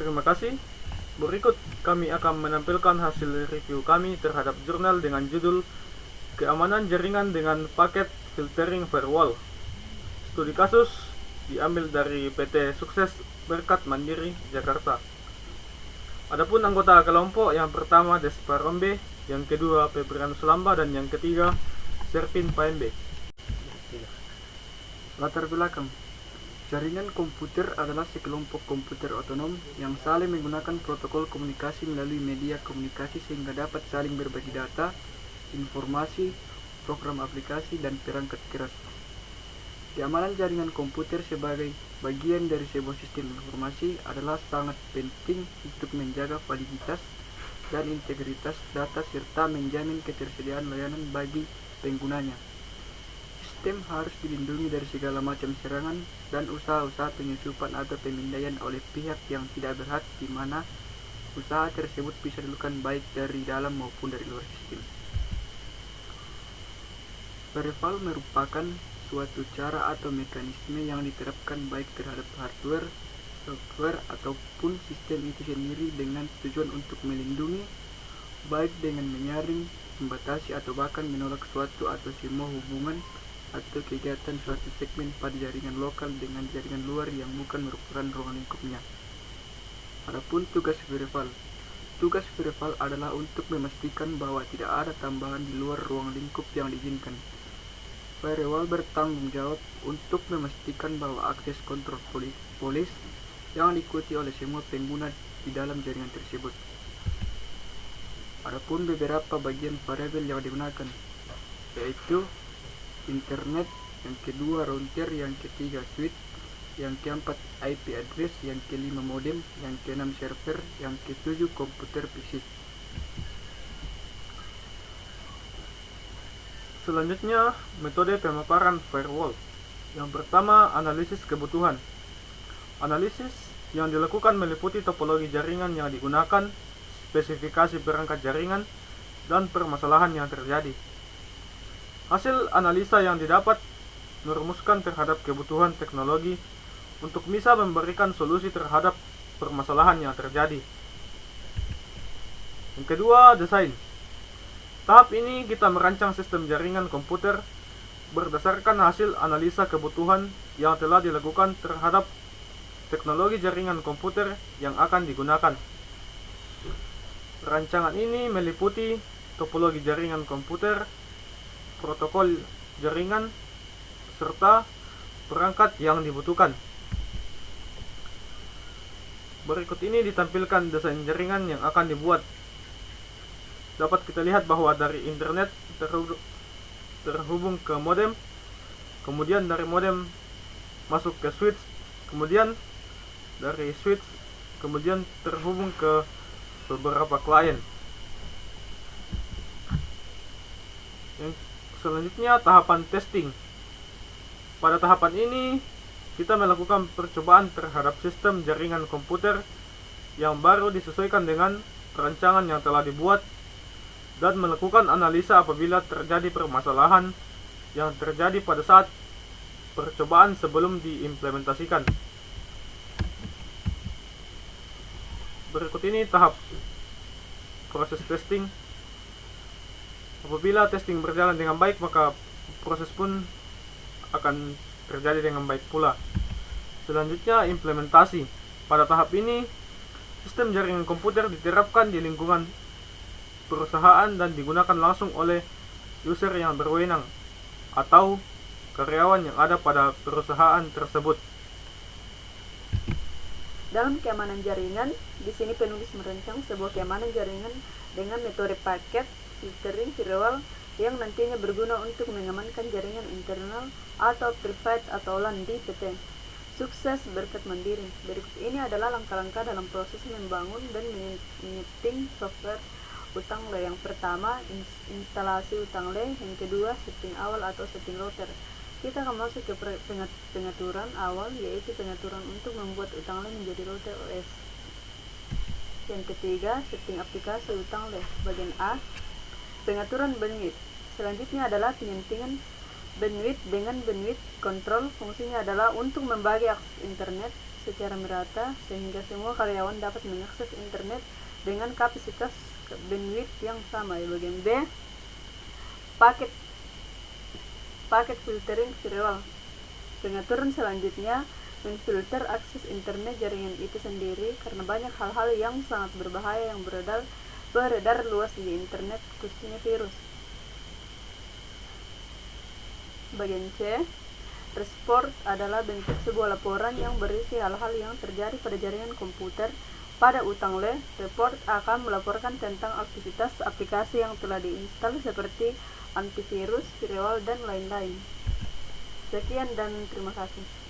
Terima kasih. Berikut kami akan menampilkan hasil review kami terhadap jurnal dengan judul Keamanan Jaringan dengan Paket Filtering Firewall. Studi kasus diambil dari PT Sukses Berkat Mandiri, Jakarta. Adapun anggota kelompok yang pertama Despa Rombe, yang kedua Febrian Sulamba, dan yang ketiga Serpin Paembe. Latar belakang. Jaringan komputer adalah sekelompok komputer otonom yang saling menggunakan protokol komunikasi melalui media komunikasi sehingga dapat saling berbagi data, informasi, program aplikasi, dan perangkat keras. Keamanan jaringan komputer sebagai bagian dari sebuah sistem informasi adalah sangat penting untuk menjaga validitas dan integritas data serta menjamin ketersediaan layanan bagi penggunanya. Sistem harus dilindungi dari segala macam serangan dan usaha-usaha penyusupan atau pemindaian oleh pihak yang tidak berhak, di mana usaha tersebut bisa dilakukan baik dari dalam maupun dari luar sistem. Firewall merupakan suatu cara atau mekanisme yang diterapkan baik terhadap hardware, software, ataupun sistem itu sendiri dengan tujuan untuk melindungi, baik dengan menyaring, membatasi, atau bahkan menolak suatu atau semua hubungan atau kegiatan suatu segmen pada jaringan lokal dengan jaringan luar yang bukan merupakan ruang lingkupnya. Adapun tugas firewall. Tugas firewall adalah untuk memastikan bahwa tidak ada tambahan di luar ruang lingkup yang diizinkan. Firewall bertanggung jawab untuk memastikan bahwa akses kontrol polis yang diikuti oleh semua pengguna di dalam jaringan tersebut. Adapun beberapa bagian variabel yang digunakan, yaitu internet, yang kedua router, yang ketiga switch, yang keempat IP address, yang kelima modem, yang keenam server, yang ketujuh komputer PC. Selanjutnya, metode pemaparan firewall. Yang pertama, analisis kebutuhan. Analisis yang dilakukan meliputi topologi jaringan yang digunakan, spesifikasi perangkat jaringan, dan permasalahan yang terjadi. Hasil analisa yang didapat merumuskan terhadap kebutuhan teknologi untuk bisa memberikan solusi terhadap permasalahan yang terjadi. Yang kedua, desain. Tahap ini kita merancang sistem jaringan komputer berdasarkan hasil analisa kebutuhan yang telah dilakukan terhadap teknologi jaringan komputer yang akan digunakan. Rancangan ini meliputi topologi jaringan komputer, protokol jaringan, serta perangkat yang dibutuhkan. Berikut ini ditampilkan desain jaringan yang akan dibuat. Dapat kita lihat bahwa dari internet terhubung ke modem, kemudian dari modem masuk ke switch, kemudian dari switch kemudian terhubung ke beberapa klien. Yang selanjutnya, tahapan testing. Pada tahapan ini kita melakukan percobaan terhadap sistem jaringan komputer yang baru disesuaikan dengan rancangan yang telah dibuat dan melakukan analisa apabila terjadi permasalahan yang terjadi pada saat percobaan sebelum diimplementasikan. Berikut ini tahap proses testing. Apabila testing berjalan dengan baik, maka proses pun akan terjadi dengan baik pula. Selanjutnya, implementasi. Pada tahap ini, sistem jaringan komputer diterapkan di lingkungan perusahaan dan digunakan langsung oleh user yang berwenang atau karyawan yang ada pada perusahaan tersebut. Dalam keamanan jaringan, di sini penulis merancang sebuah keamanan jaringan dengan metode paket filtering firewall yang nantinya berguna untuk mengamankan jaringan internal atau private atau LAN di PT Sukses Berkat Mandiri. Berikut ini adalah langkah-langkah dalam proses membangun dan menyeting software utangle. Yang pertama, instalasi utangle. Yang kedua, setting awal atau setting router. Kita akan masuk ke pengaturan awal, yaitu pengaturan untuk membuat utangle menjadi router OS. Yang ketiga, setting aplikasi utangle. Bagian A, pengaturan bandwidth. Selanjutnya adalah penyetingan bandwidth dengan bandwidth control. Fungsinya adalah untuk membagi akses internet secara merata sehingga semua karyawan dapat mengakses internet dengan kapasitas bandwidth yang sama. Bagian B, paket filtering firewall. Pengaturan selanjutnya memfilter akses internet jaringan itu sendiri karena banyak hal-hal yang sangat berbahaya yang beredar luas di internet, khususnya virus. Bagian C, report adalah bentuk sebuah laporan yang berisi hal-hal yang terjadi pada jaringan komputer. Pada utang le, report akan melaporkan tentang aktivitas aplikasi yang telah diinstal seperti antivirus, firewall, dan lain-lain. Sekian dan terima kasih.